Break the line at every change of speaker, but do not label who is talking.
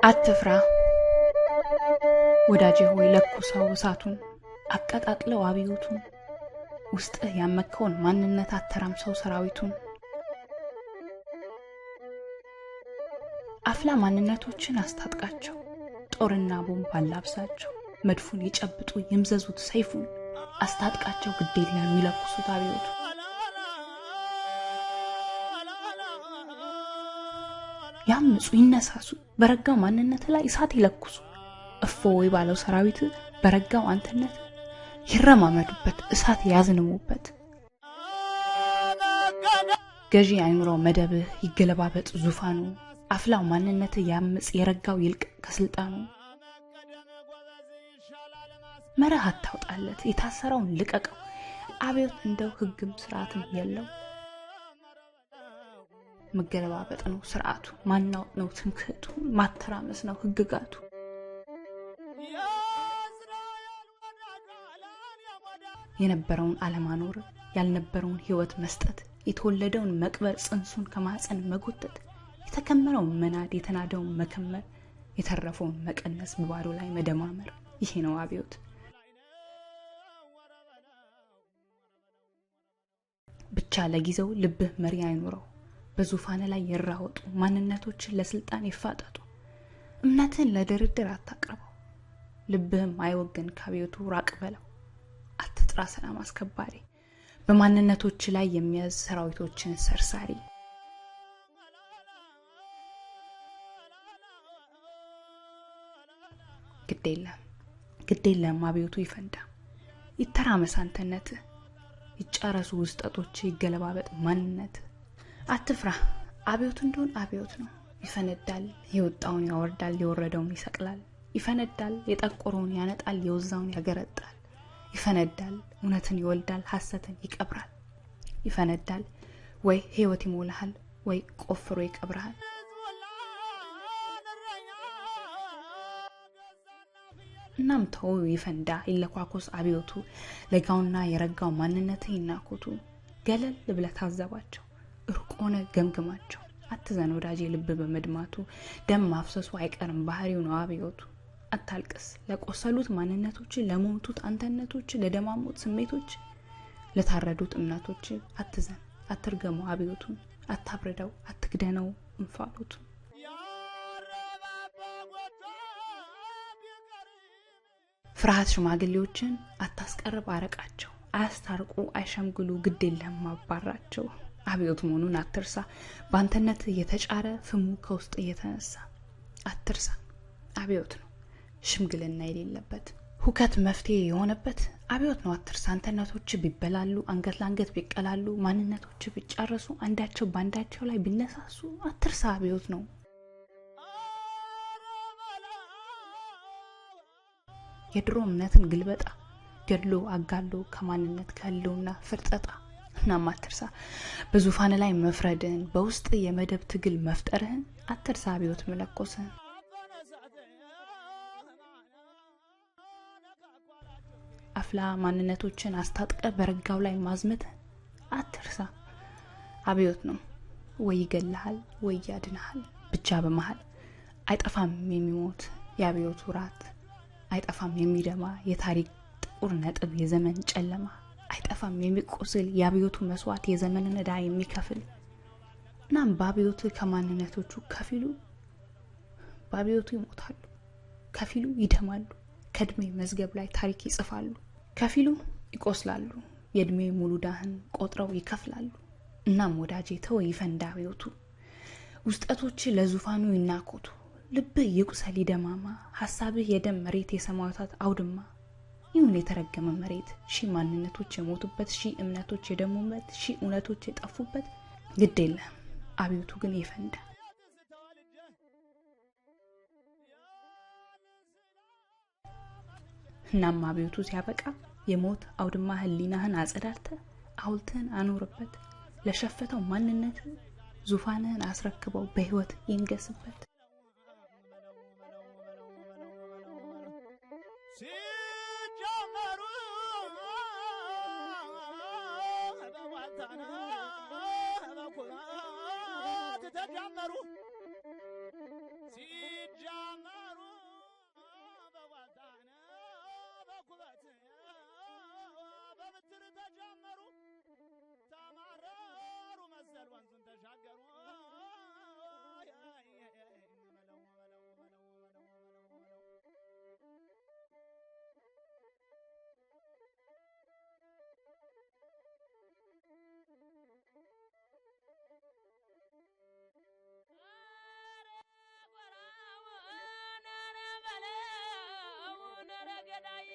አትፍራ ወዳጄ ሆይ ለኩሰው እሳቱን አቀጣጥለው አብዮቱን ውስጥ ያመከውን ማንነት አተራምሰው ሰራዊቱን አፍላ ማንነቶችን አስታጥቃቸው ጦርና ቦምብ አላብሳቸው መድፉን ይጨብጡ ይምዘዙት ሰይፉን አስታጥቃቸው ግዴለም ይለኩሱት አብዮቱ ያምፁ ይነሳሱ በረጋው ማንነት ላይ እሳት ይለኩሱ እፎይ ባለው ሰራዊት በረጋው አንተነት ይረማመዱበት እሳት ያዝንሙበት ገዢ አይኑሮ መደብ ይገለባበጥ ዙፋኑ አፍላው ማንነት ያምጽ የረጋው ይልቅ ከስልጣኑ መረህ አታውጣለት የታሰረውን ልቀቀው አብዮት እንደው ህግም ስርዓትም የለው መገለባበጥ ነው ስርዓቱ ማናው ነው ትምክህቱ ማተራመስ ነው ህግጋቱ የነበረውን አለማኖር ያልነበረውን ህይወት መስጠት የተወለደውን መቅበር ጽንሱን ከማህፀን መጎተት የተከመረው መናድ የተናደው መከመር የተረፈውን መቀነስ በባዶ ላይ መደማመር ይሄ ነው አብዮት ብቻ ለጊዜው ልብህ መሪ አይኖረው በዙፋን ላይ ይራወጡ ማንነቶችን ለስልጣን ይፋጠጡ እምነትን ለድርድር አታቀርበው ልብህም አይወገን ከአብዮቱ ራቅ በለው አትጥራ ሰላም አስከባሪ በማንነቶች ላይ የሚያዝ ሰራዊቶችን ሰርሳሪ ግዴለም አብዮቱ ይፈንዳ ይተራመስ አንተነት ይጫረሱ ውስጠቶች ይገለባበጥ ማንነት አትፍራ አብዮቱ እንደሆነ አብዮት ነው ይፈነዳል የወጣውን ያወርዳል የወረደውን ይሰቅላል ይፈነዳል የጠቆረውን ያነጣል የወዛውን ያገረጣል ይፈነዳል እውነትን ይወልዳል ሐሰትን ይቀብራል ይፈነዳል ወይ ህይወት ይሞላል ወይ ቆፍሮ ይቀብራል እናም ተው ይፈንዳ ይለኳኮስ አብዮቱ ለጋውና የረጋው ማንነት ይናኮቱ ገለል ብለህ ታዘባቸው ሩቆነ ገምግማቸው አትዘን ወዳጄ ልብ በመድማቱ ደም ማፍሰሱ አይቀርም ባህሪው ነው አብዮቱ አታልቅስ ለቆሰሉት ማንነቶች ለሞቱት አንተነቶች ለደማሙት ስሜቶች ለታረዱት እምነቶች አትዘን አትርገሙ አብዮቱን አታብረደው አትግደነው እንፋሎቱ ፍርሃት ሽማግሌዎችን አታስቀርብ አረቃቸው አያስታርቁ አይሸምግሉ ግዴለም ማባራቸው አብዮት መሆኑን አትርሳ ባንተነት የተጫረ ፍሙ ከውስጥ የተነሳ አትርሳ አብዮት ነው ሽምግልና የሌለበት ሁከት መፍትሄ የሆነበት አብዮት ነው አትርሳ አንተነቶች ቢበላሉ አንገት ለአንገት ቢቀላሉ ማንነቶች ቢጫረሱ አንዳቸው ባንዳቸው ላይ ቢነሳሱ አትርሳ አብዮት ነው የድሮ እምነትን ግልበጣ ገድሎ አጋሎ ከማንነት ከህልውና ፍርጠጣ እና ማትርሳ በዙፋን ላይ መፍረድን በውስጥ የመደብ ትግል መፍጠርህን አትርሳ አብዮት መለኮስን አፍላ ማንነቶችን አስታጥቀ በረጋው ላይ ማዝመት አትርሳ አብዮት ነው ወይ ይገላል ወይ ያድናል ብቻ በመሃል አይጠፋም የሚሞት የአብዮቱ ራት አይጠፋም የሚደማ የታሪክ ጥቁር ነጥብ የዘመን ጨለማ አይጠፋም የሚቆስል የአብዮቱ መስዋዕት የዘመንን ዕዳ የሚከፍል እናም በአብዮቱ ከማንነቶቹ ከፊሉ በአብዮቱ ይሞታሉ ከፊሉ ይደማሉ ከድሜ መዝገብ ላይ ታሪክ ይጽፋሉ ከፊሉ ይቆስላሉ የድሜ ሙሉ ዳህን ቆጥረው ይከፍላሉ እናም ወዳጄ ተው ይፈንዳ አብዮቱ ውስጠቶች ለዙፋኑ ይናኮቱ ልብ ይቁሰል ይደማማ ሐሳብህ የደም መሬት የሰማያታት አውድማ ይሁን የተረገመ መሬት ሺ ማንነቶች የሞቱበት ሺ እምነቶች የደሙበት ሺ እውነቶች የጠፉበት ግዴለም አብዮቱ ግን ይፈንዳ እናም አብዮቱ ሲያበቃ የሞት አውድማ ህሊናህን አጸዳርተ አውልተን አኖርበት ለሸፈተው ማንነት ዙፋንህን አስረክበው በህይወት ይንገስበት
ሲጀመሩ ተጀመረ።